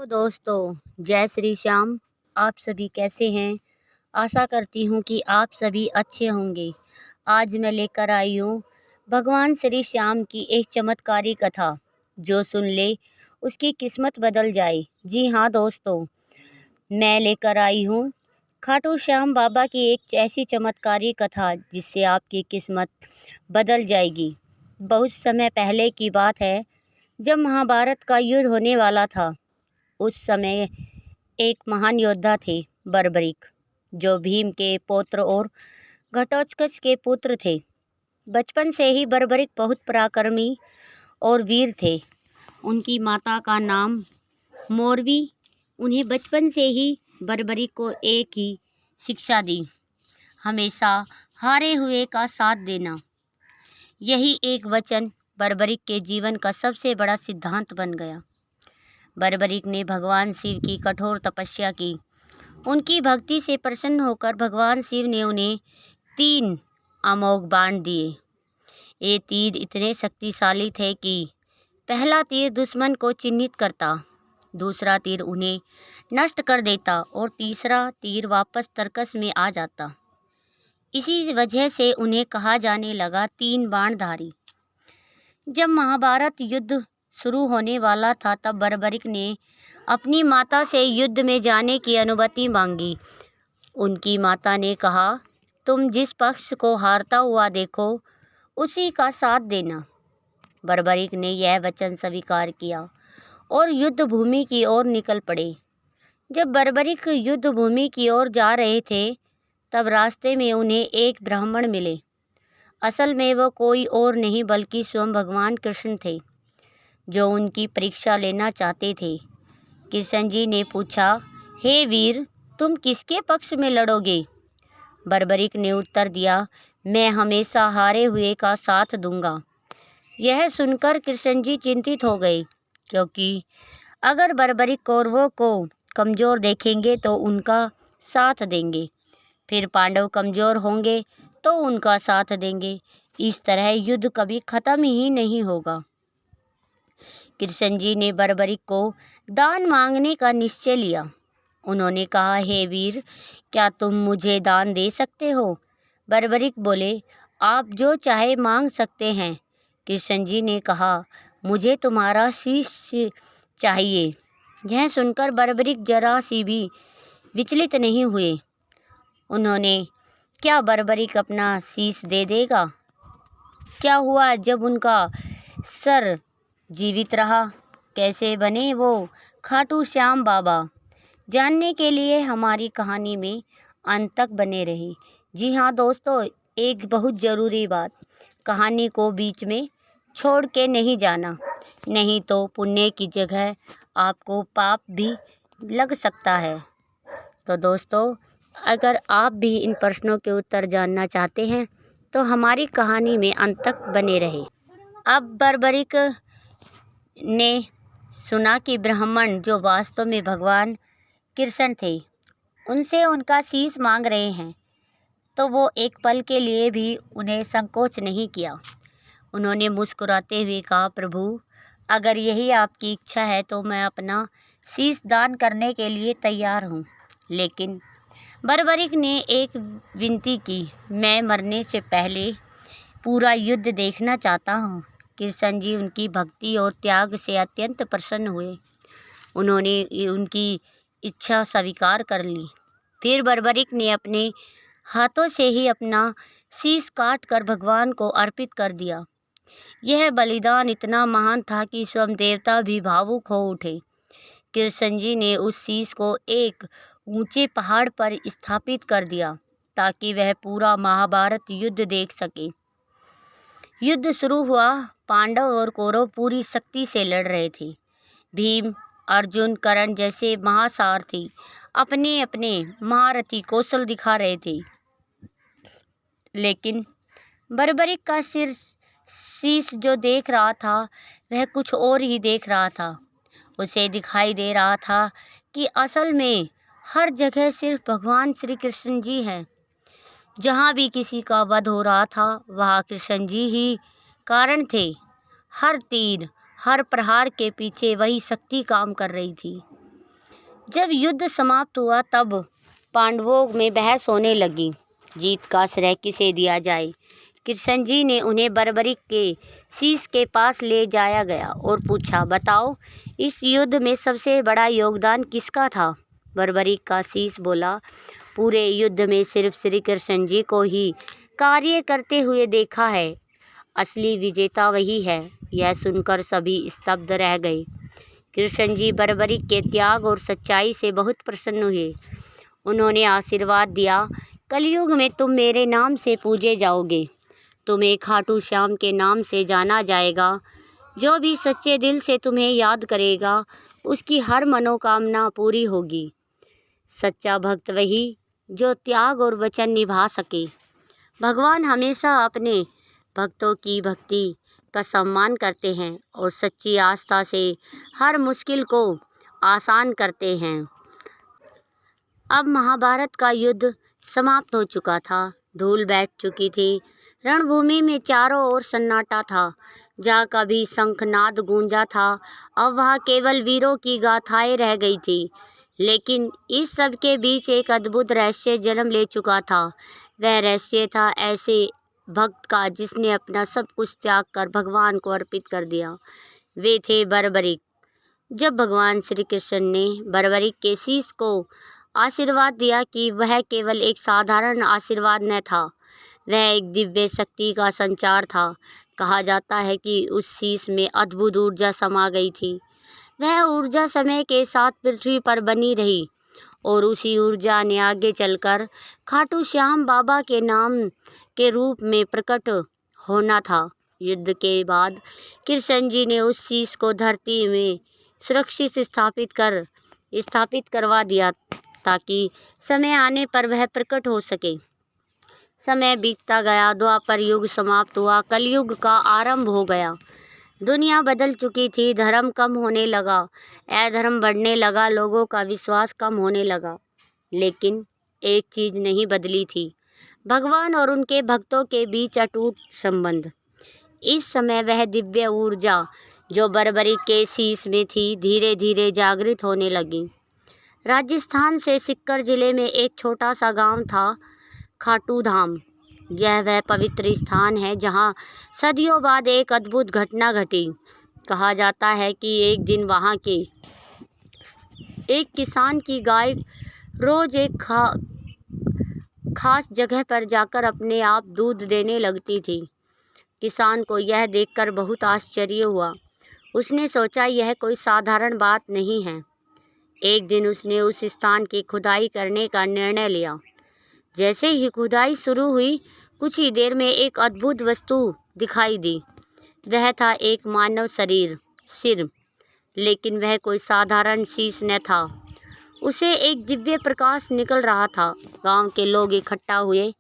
Hello दोस्तों, जय श्री श्याम। आप सभी कैसे हैं? आशा करती हूँ कि आप सभी अच्छे होंगे। आज मैं लेकर आई हूँ भगवान श्री श्याम की एक चमत्कारी कथा, जो सुन ले उसकी किस्मत बदल जाए। जी हाँ दोस्तों, मैं लेकर आई हूँ खाटू श्याम बाबा की एक ऐसी चमत्कारी कथा जिससे आपकी किस्मत बदल जाएगी। बहुत समय पहले की बात है, जब महाभारत का युद्ध होने वाला था। उस समय एक महान योद्धा थे बर्बरीक, जो भीम के पुत्र और घटोत्कच के पुत्र थे। बचपन से ही बर्बरीक बहुत पराक्रमी और वीर थे। उनकी माता का नाम मोरवी। उन्हें बचपन से ही बर्बरीक को एक ही शिक्षा दी, हमेशा हारे हुए का साथ देना। यही एक वचन बर्बरीक के जीवन का सबसे बड़ा सिद्धांत बन गया। बर्बरीक ने भगवान शिव की कठोर तपस्या की। उनकी भक्ति से प्रसन्न होकर भगवान शिव ने उन्हें 3 अमोघ बाण दिए। ये तीर इतने शक्तिशाली थे कि पहला तीर दुश्मन को चिन्हित करता, दूसरा तीर उन्हें नष्ट कर देता और तीसरा तीर वापस तरकस में आ जाता। इसी वजह से उन्हें कहा जाने लगा 3 बाणधारी। जब महाभारत युद्ध शुरू होने वाला था, तब बर्बरीक ने अपनी माता से युद्ध में जाने की अनुमति मांगी। उनकी माता ने कहा, तुम जिस पक्ष को हारता हुआ देखो, उसी का साथ देना। बर्बरीक ने यह वचन स्वीकार किया और युद्ध भूमि की ओर निकल पड़े। जब बर्बरीक युद्ध भूमि की ओर जा रहे थे, तब रास्ते में उन्हें एक ब्राह्मण मिले। असल में वो कोई और नहीं बल्कि स्वयं भगवान कृष्ण थे, जो उनकी परीक्षा लेना चाहते थे। कृष्ण जी ने पूछा, हे वीर, तुम किसके पक्ष में लड़ोगे? बर्बरीक ने उत्तर दिया, मैं हमेशा हारे हुए का साथ दूंगा। यह सुनकर कृष्ण जी चिंतित हो गए, क्योंकि अगर बर्बरीक कौरवों को कमज़ोर देखेंगे तो उनका साथ देंगे, फिर पांडव कमज़ोर होंगे तो उनका साथ देंगे। इस तरह युद्ध कभी ख़त्म ही नहीं होगा। कृष्ण जी ने बर्बरीक को दान मांगने का निश्चय लिया। उन्होंने कहा, हे वीर, क्या तुम मुझे दान दे सकते हो? बर्बरीक बोले, आप जो चाहे मांग सकते हैं। कृष्ण जी ने कहा, मुझे तुम्हारा शीश चाहिए। यह सुनकर बर्बरीक जरा सी भी विचलित नहीं हुए। उन्होंने, क्या बर्बरीक अपना शीश दे देगा? क्या हुआ जब उनका सर जीवित रहा? कैसे बने वो खाटू श्याम बाबा? जानने के लिए हमारी कहानी में अंत तक बने रहे। जी हाँ दोस्तों, एक बहुत ज़रूरी बात, कहानी को बीच में छोड़ के नहीं जाना, नहीं तो पुण्य की जगह आपको पाप भी लग सकता है। तो दोस्तों, अगर आप भी इन प्रश्नों के उत्तर जानना चाहते हैं तो हमारी कहानी में अंत तक बने रहे। अब बर्बरीक ने सुना कि ब्राह्मण, जो वास्तव में भगवान कृष्ण थे, उनसे उनका शीश मांग रहे हैं, तो वो एक पल के लिए भी उन्हें संकोच नहीं किया। उन्होंने मुस्कुराते हुए कहा, प्रभु, अगर यही आपकी इच्छा है तो मैं अपना शीश दान करने के लिए तैयार हूँ। लेकिन बर्बरीक ने एक विनती की, मैं मरने से पहले पूरा युद्ध देखना चाहता हूँ। कृष्ण जी उनकी भक्ति और त्याग से अत्यंत प्रसन्न हुए। उन्होंने उनकी इच्छा स्वीकार कर ली। फिर बर्बरीक ने अपने हाथों से ही अपना शीश काट कर भगवान को अर्पित कर दिया। यह बलिदान इतना महान था कि स्वयं देवता भी भावुक हो उठे। कृष्ण जी ने उस शीश को एक ऊंचे पहाड़ पर स्थापित कर दिया, ताकि वह पूरा महाभारत युद्ध देख सके। युद्ध शुरू हुआ। पांडव और कौरव पूरी शक्ति से लड़ रहे थे। भीम, अर्जुन, कर्ण जैसे महासारथी अपने अपने महारथी कौशल दिखा रहे थे। लेकिन बर्बरीक का शीश जो देख रहा था, वह कुछ और ही देख रहा था। उसे दिखाई दे रहा था कि असल में हर जगह सिर्फ भगवान श्री कृष्ण जी हैं। जहाँ भी किसी का वध हो रहा था, वहाँ कृष्ण जी ही कारण थे। हर तीर, हर प्रहार के पीछे वही शक्ति काम कर रही थी। जब युद्ध समाप्त हुआ तब पांडवों में बहस होने लगी, जीत का श्रेय किसे दिया जाए। कृष्ण जी ने उन्हें बर्बरीक के शीश के पास ले जाया गया और पूछा, बताओ इस युद्ध में सबसे बड़ा योगदान किसका था। बर्बरीक का शीश बोला, पूरे युद्ध में सिर्फ श्री कृष्ण जी को ही कार्य करते हुए देखा है, असली विजेता वही है। यह सुनकर सभी स्तब्ध रह गए। कृष्ण जी बर्बरीक के त्याग और सच्चाई से बहुत प्रसन्न हुए। उन्होंने आशीर्वाद दिया, कलयुग में तुम मेरे नाम से पूजे जाओगे, तुम्हें खाटू श्याम के नाम से जाना जाएगा। जो भी सच्चे दिल से तुम्हें याद करेगा उसकी हर मनोकामना पूरी होगी। सच्चा भक्त वही जो त्याग और वचन निभा सके। भगवान हमेशा अपने भक्तों की भक्ति का सम्मान करते हैं और सच्ची आस्था से हर मुश्किल को आसान करते हैं। अब महाभारत का युद्ध समाप्त हो चुका था, धूल बैठ चुकी थी। रणभूमि में चारों ओर सन्नाटा था, जहाँ कभी शंखनाद गूंजा था अब वहाँ केवल वीरों की गाथाएं रह गई थी। लेकिन इस सब के बीच एक अद्भुत रहस्य जन्म ले चुका था। वह रहस्य था ऐसे भक्त का जिसने अपना सब कुछ त्याग कर भगवान को अर्पित कर दिया। वे थे बर्बरीक। जब भगवान श्री कृष्ण ने बर्बरीक के शीश को आशीर्वाद दिया कि वह केवल एक साधारण आशीर्वाद न था, वह एक दिव्य शक्ति का संचार था। कहा जाता है कि उस शीश में अद्भुत ऊर्जा समा गई थी। वह ऊर्जा समय के साथ पृथ्वी पर बनी रही और उसी ऊर्जा ने आगे चलकर खाटू श्याम बाबा के नाम के रूप में प्रकट होना था। युद्ध के बाद कृष्ण जी ने उस शीश को धरती में सुरक्षित स्थापित करवा दिया ताकि समय आने पर वह प्रकट हो सके। समय बीतता गया, द्वापर युग समाप्त हुआ, कलयुग का आरंभ हो गया। दुनिया बदल चुकी थी, धर्म कम होने लगा, अधर्म बढ़ने लगा, लोगों का विश्वास कम होने लगा। लेकिन एक चीज नहीं बदली थी, भगवान और उनके भक्तों के बीच अटूट संबंध। इस समय वह दिव्य ऊर्जा जो बर्बरीक के शीश में थी धीरे धीरे जागृत होने लगी। राजस्थान से सिक्कर जिले में एक छोटा सा गांव था, खाटू धाम। यह वह पवित्र स्थान है जहां सदियों बाद एक अद्भुत घटना घटी। कहा जाता है कि एक दिन वहां के एक किसान की गाय रोज एक खास जगह पर जाकर अपने आप दूध देने लगती थी। किसान को यह देखकर बहुत आश्चर्य हुआ। उसने सोचा यह कोई साधारण बात नहीं है। एक दिन उसने उस स्थान की खुदाई करने का निर्णय लिया। जैसे ही खुदाई शुरू हुई, कुछ ही देर में एक अद्भुत वस्तु दिखाई दी। वह था एक मानव सिर, लेकिन वह कोई साधारण शीश न था। उसे एक दिव्य प्रकाश निकल रहा था। गांव के लोग इकट्ठा हुए।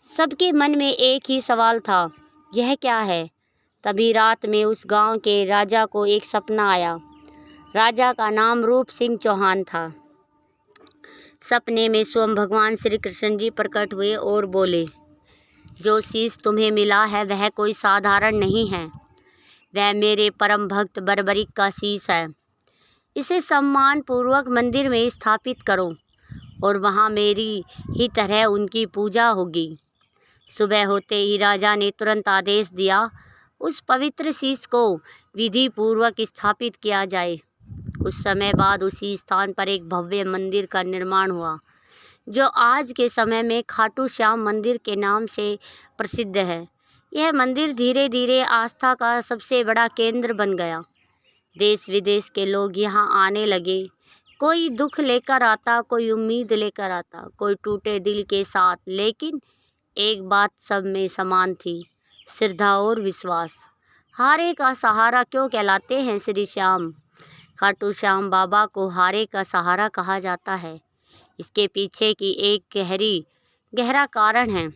सबके मन में एक ही सवाल था, यह क्या है। तभी रात में उस गांव के राजा को एक सपना आया। राजा का नाम रूप सिंह चौहान था। सपने में स्वयं भगवान श्री कृष्ण जी प्रकट हुए और बोले, जो शीश तुम्हें मिला है वह कोई साधारण नहीं है, वह मेरे परम भक्त बर्बरीक का शीश है। इसे सम्मान पूर्वक मंदिर में स्थापित करो और वहाँ मेरी ही तरह उनकी पूजा होगी। सुबह होते ही राजा ने तुरंत आदेश दिया, उस पवित्र शीश को विधि पूर्वक स्थापित किया जाए। कुछ समय बाद उसी स्थान पर एक भव्य मंदिर का निर्माण हुआ, जो आज के समय में खाटू श्याम मंदिर के नाम से प्रसिद्ध है। यह मंदिर धीरे धीरे आस्था का सबसे बड़ा केंद्र बन गया। देश विदेश के लोग यहाँ आने लगे। कोई दुख लेकर आता, कोई उम्मीद लेकर आता, कोई टूटे दिल के साथ, लेकिन एक बात सब में समान थी, श्रद्धा और विश्वास। हारे का सहारा क्यों कहलाते हैं श्री श्याम। खाटू श्याम बाबा को हारे का सहारा कहा जाता है। इसके पीछे की एक गहरा कारण है।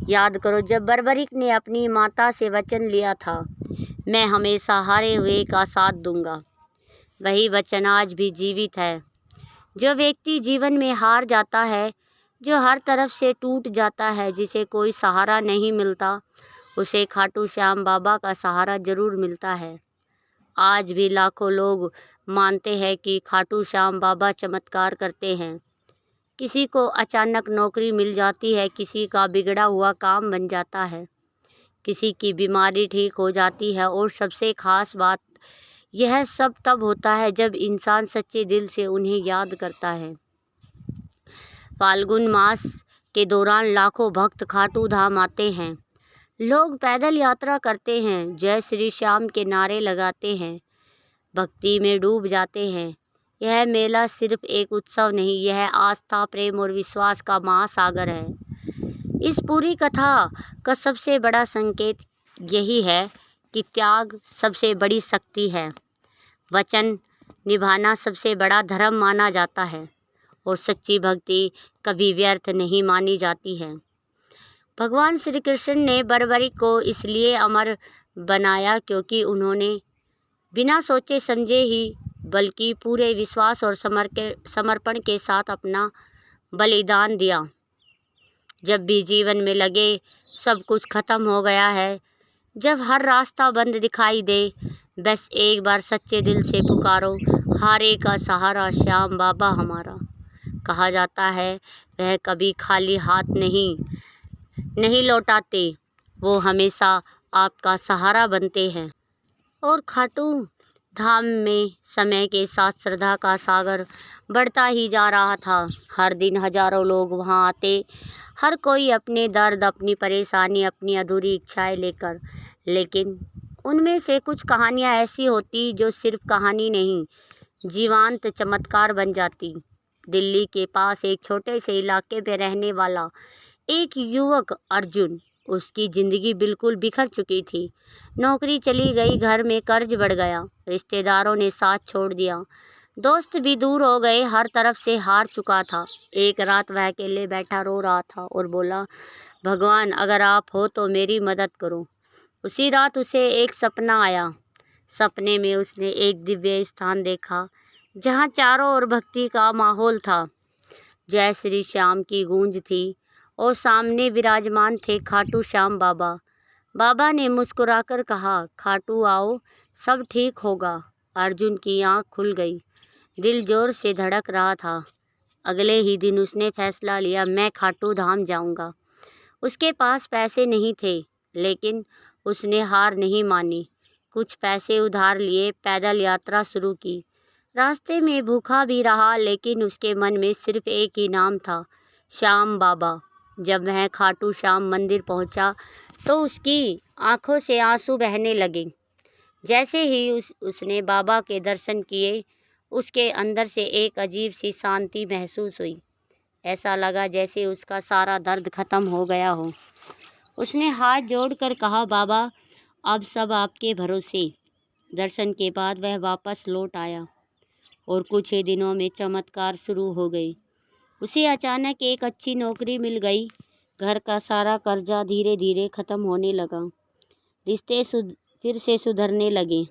याद करो, जब बर्बरीक ने अपनी माता से वचन लिया था, मैं हमेशा हारे हुए का साथ दूंगा, वही वचन आज भी जीवित है। जो व्यक्ति जीवन में हार जाता है, जो हर तरफ से टूट जाता है, जिसे कोई सहारा नहीं मिलता, उसे खाटू श्याम बाबा का सहारा जरूर मिलता है। आज भी लाखों लोग मानते हैं कि खाटू श्याम बाबा चमत्कार करते हैं। किसी को अचानक नौकरी मिल जाती है, किसी का बिगड़ा हुआ काम बन जाता है, किसी की बीमारी ठीक हो जाती है और सबसे खास बात यह सब तब होता है जब इंसान सच्चे दिल से उन्हें याद करता है। फाल्गुन मास के दौरान लाखों भक्त खाटू धाम आते हैं। लोग पैदल यात्रा करते हैं, जय श्री श्याम के नारे लगाते हैं, भक्ति में डूब जाते हैं। यह मेला सिर्फ एक उत्सव नहीं, यह आस्था, प्रेम और विश्वास का महासागर है। इस पूरी कथा का सबसे बड़ा संकेत यही है कि त्याग सबसे बड़ी शक्ति है, वचन निभाना सबसे बड़ा धर्म माना जाता है और सच्ची भक्ति कभी व्यर्थ नहीं मानी जाती है। भगवान श्री कृष्ण ने बर्बरिक को इसलिए अमर बनाया क्योंकि उन्होंने बिना सोचे समझे ही बल्कि पूरे विश्वास और समर्पण के साथ अपना बलिदान दिया। जब भी जीवन में लगे सब कुछ खत्म हो गया है, जब हर रास्ता बंद दिखाई दे, बस एक बार सच्चे दिल से पुकारो, हारे का सहारा श्याम बाबा हमारा। कहा जाता है वह कभी खाली हाथ नहीं लौटाते, वो हमेशा आपका सहारा बनते हैं। और खाटू धाम में समय के साथ श्रद्धा का सागर बढ़ता ही जा रहा था। हर दिन हजारों लोग वहां आते, हर कोई अपने दर्द, अपनी परेशानी, अपनी अधूरी इच्छाएं लेकर। लेकिन उनमें से कुछ कहानियां ऐसी होती जो सिर्फ कहानी नहीं, जीवंत चमत्कार बन जाती। दिल्ली के पास एक छोटे से इलाके में रहने वाला एक युवक अर्जुन, उसकी ज़िंदगी बिल्कुल बिखर चुकी थी। नौकरी चली गई, घर में कर्ज बढ़ गया, रिश्तेदारों ने साथ छोड़ दिया, दोस्त भी दूर हो गए, हर तरफ से हार चुका था। एक रात वह अकेले बैठा रो रहा था और बोला, भगवान अगर आप हो तो मेरी मदद करो। उसी रात उसे एक सपना आया। सपने में उसने एक दिव्य स्थान देखा जहाँ चारों ओर भक्ति का माहौल था, जय श्री श्याम की गूंज थी और सामने विराजमान थे खाटू श्याम बाबा। बाबा ने मुस्कुराकर कहा, खाटू आओ, सब ठीक होगा। अर्जुन की आंख खुल गई, दिल जोर से धड़क रहा था। अगले ही दिन उसने फैसला लिया, मैं खाटू धाम जाऊंगा। उसके पास पैसे नहीं थे, लेकिन उसने हार नहीं मानी। कुछ पैसे उधार लिए, पैदल यात्रा शुरू की। रास्ते में भूखा भी रहा, लेकिन उसके मन में सिर्फ एक ही नाम था, श्याम बाबा। जब वह खाटू श्याम मंदिर पहुंचा तो उसकी आंखों से आंसू बहने लगे। जैसे ही उसने बाबा के दर्शन किए, उसके अंदर से एक अजीब सी शांति महसूस हुई। ऐसा लगा जैसे उसका सारा दर्द खत्म हो गया हो। उसने हाथ जोड़कर कहा, बाबा अब सब आपके भरोसे। दर्शन के बाद वह वापस लौट आया और कुछ ही दिनों में चमत्कार शुरू हो गई। उसे अचानक एक अच्छी नौकरी मिल गई, घर का सारा कर्जा धीरे धीरे खत्म होने लगा, रिश्ते फिर से सुधरने लगे।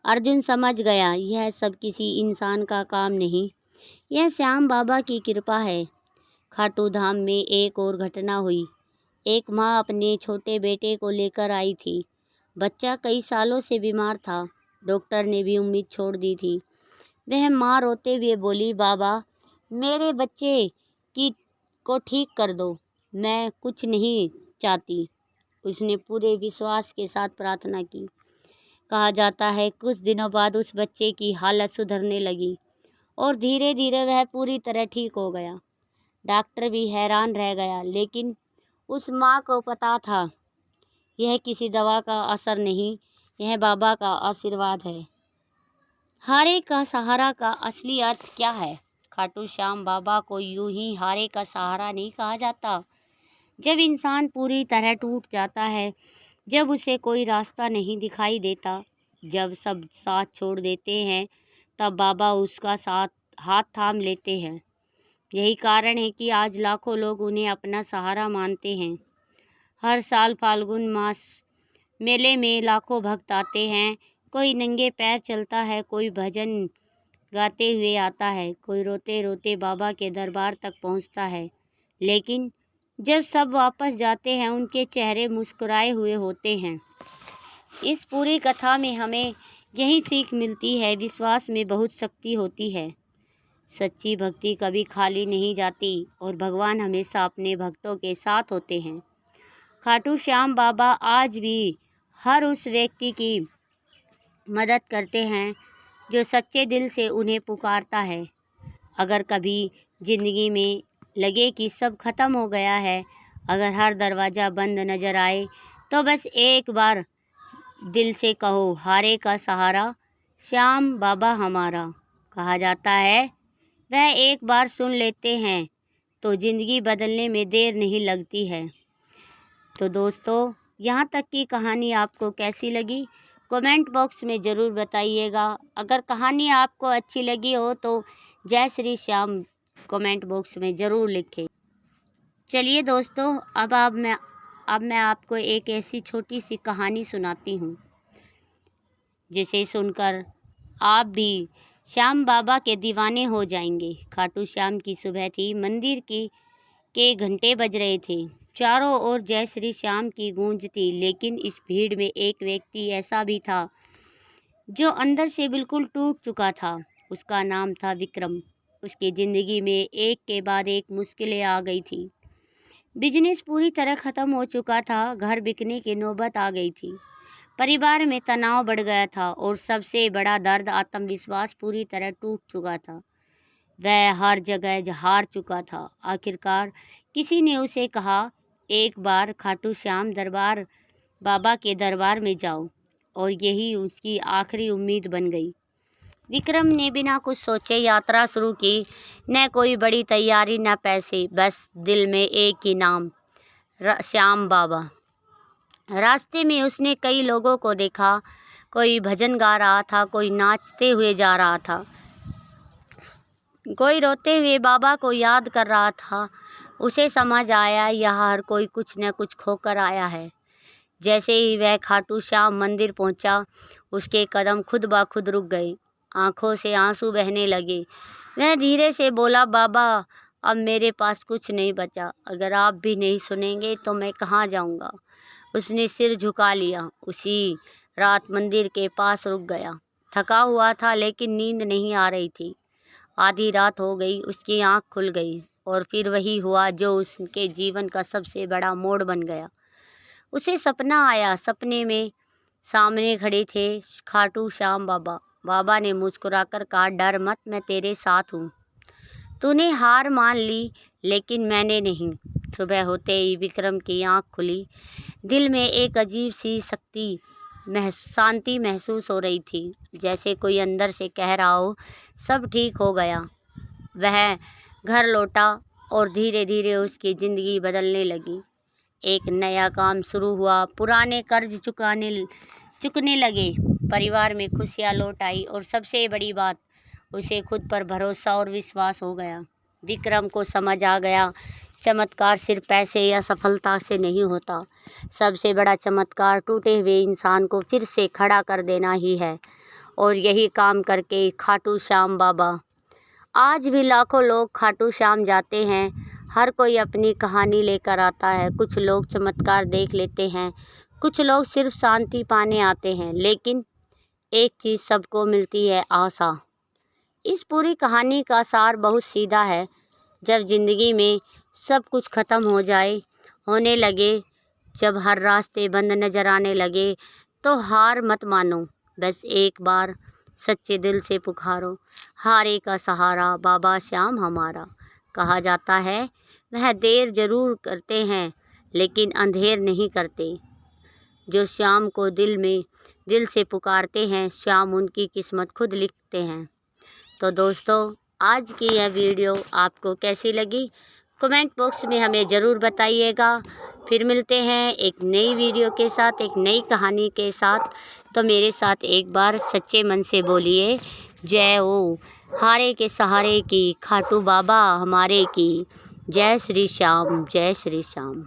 अर्जुन समझ गया यह सब किसी इंसान का काम नहीं, यह श्याम बाबा की कृपा है। खाटू धाम में एक और घटना हुई। एक माँ अपने छोटे बेटे को लेकर आई थी। बच्चा कई सालों से बीमार था, डॉक्टर ने भी उम्मीद छोड़ दी थी। वह माँ रोते हुए बोली, बाबा मेरे बच्चे को ठीक कर दो, मैं कुछ नहीं चाहती। उसने पूरे विश्वास के साथ प्रार्थना की। कहा जाता है कुछ दिनों बाद उस बच्चे की हालत सुधरने लगी और धीरे धीरे वह पूरी तरह ठीक हो गया। डॉक्टर भी हैरान रह गया, लेकिन उस माँ को पता था यह किसी दवा का असर नहीं, यह बाबा का आशीर्वाद है। हारे का सहारा का असली अर्थ क्या है? खाटू श्याम बाबा को यूं ही हारे का सहारा नहीं कहा जाता। जब इंसान पूरी तरह टूट जाता है, जब उसे कोई रास्ता नहीं दिखाई देता, जब सब साथ छोड़ देते हैं, तब बाबा उसका हाथ थाम लेते हैं। यही कारण है कि आज लाखों लोग उन्हें अपना सहारा मानते हैं। हर साल फाल्गुन मास मेले में लाखों भक्त आते हैं। कोई नंगे पैर चलता है, कोई भजन गाते हुए आता है, कोई रोते रोते बाबा के दरबार तक पहुंचता है। लेकिन जब सब वापस जाते हैं, उनके चेहरे मुस्कुराए हुए होते हैं। इस पूरी कथा में हमें यही सीख मिलती है, विश्वास में बहुत शक्ति होती है। सच्ची भक्ति कभी खाली नहीं जाती और भगवान हमेशा अपने भक्तों के साथ होते हैं। खाटू श्याम बाबा आज भी हर उस व्यक्ति की मदद करते हैं जो सच्चे दिल से उन्हें पुकारता है। अगर कभी ज़िंदगी में लगे कि सब खत्म हो गया है, अगर हर दरवाज़ा बंद नज़र आए, तो बस एक बार दिल से कहो, हारे का सहारा श्याम बाबा हमारा। कहा जाता है वह एक बार सुन लेते हैं तो ज़िंदगी बदलने में देर नहीं लगती है। तो दोस्तों, यहाँ तक की कहानी आपको कैसी लगी, कमेंट बॉक्स में ज़रूर बताइएगा। अगर कहानी आपको अच्छी लगी हो तो जय श्री श्याम कमेंट बॉक्स में ज़रूर लिखें। चलिए दोस्तों, अब मैं आपको एक ऐसी छोटी सी कहानी सुनाती हूँ जिसे सुनकर आप भी श्याम बाबा के दीवाने हो जाएंगे। खाटू श्याम की सुबह थी। मंदिर के घंटे बज रहे थे। चारों ओर जय श्री श्याम की गूंज थी, लेकिन इस भीड़ में एक व्यक्ति ऐसा भी था जो अंदर से बिल्कुल टूट चुका था। उसका नाम था विक्रम। उसकी ज़िंदगी में एक के बाद एक मुश्किलें आ गई थी। बिजनेस पूरी तरह ख़त्म हो चुका था, घर बिकने की नौबत आ गई थी, परिवार में तनाव बढ़ गया था और सबसे बड़ा दर्द आत्मविश्वास पूरी तरह टूट चुका था। वह हर जगह हार चुका था। आखिरकार किसी ने उसे कहा, एक बार खाटू श्याम बाबा के दरबार में जाओ, और यही उसकी आखिरी उम्मीद बन गई। विक्रम ने बिना कुछ सोचे यात्रा शुरू की। न कोई बड़ी तैयारी, न पैसे, बस दिल में एक ही नाम, श्याम बाबा। रास्ते में उसने कई लोगों को देखा। कोई भजन गा रहा था, कोई नाचते हुए जा रहा था, कोई रोते हुए बाबा को याद कर रहा था। उसे समझ आया, यह हर कोई कुछ न कुछ खोकर आया है। जैसे ही वह खाटू श्याम मंदिर पहुंचा, उसके कदम खुद ब खुद रुक गए। आंखों से आंसू बहने लगे। वह धीरे से बोला, बाबा, अब मेरे पास कुछ नहीं बचा। अगर आप भी नहीं सुनेंगे तो मैं कहाँ जाऊँगा। उसने सिर झुका लिया। उसी रात मंदिर के पास रुक गया। थका हुआ था, लेकिन नींद नहीं आ रही थी। आधी रात हो गई, उसकी आंख खुल गई, और फिर वही हुआ जो उसके जीवन का सबसे बड़ा मोड़ बन गया। उसे सपना आया। सपने में सामने खड़े थे खाटू श्याम बाबा। बाबा ने मुस्कुराकर कहा, डर मत, मैं तेरे साथ हूँ। तूने हार मान ली, लेकिन मैंने नहीं। सुबह होते ही विक्रम की आंख खुली। दिल में एक अजीब सी शांति महसूस हो रही थी, जैसे कोई अंदर से कह रहा हो, सब ठीक हो गया। वह घर लौटा और धीरे धीरे उसकी ज़िंदगी बदलने लगी। एक नया काम शुरू हुआ, पुराने कर्ज चुकने लगे, परिवार में खुशियाँ लौट आई, और सबसे बड़ी बात, उसे खुद पर भरोसा और विश्वास हो गया। विक्रम को समझ आ गया, चमत्कार सिर्फ पैसे या सफलता से नहीं होता। सबसे बड़ा चमत्कार टूटे हुए इंसान को फिर से खड़ा कर देना ही है। और यही काम करके खाटू श्याम बाबा आज भी लाखों लोग खाटू श्याम जाते हैं। हर कोई अपनी कहानी लेकर आता है। कुछ लोग चमत्कार देख लेते हैं, कुछ लोग सिर्फ शांति पाने आते हैं, लेकिन एक चीज़ सबको मिलती है, आशा। इस पूरी कहानी का सार बहुत सीधा है। जब ज़िंदगी में सब कुछ ख़त्म होने लगे, जब हर रास्ते बंद नज़र आने लगे, तो हार मत मानो। बस एक बार सच्चे दिल से पुकारो, हारे का सहारा बाबा श्याम हमारा। कहा जाता है वह देर जरूर करते हैं, लेकिन अंधेर नहीं करते। जो श्याम को दिल से पुकारते हैं, श्याम उनकी किस्मत खुद लिखते हैं। तो दोस्तों, आज की यह वीडियो आपको कैसी लगी, कमेंट बॉक्स में हमें ज़रूर बताइएगा। फिर मिलते हैं एक नई वीडियो के साथ, एक नई कहानी के साथ। तो मेरे साथ एक बार सच्चे मन से बोलिए, जय हो हारे के सहारे की, खाटू बाबा हमारे की। जय श्री श्याम, जय श्री श्याम।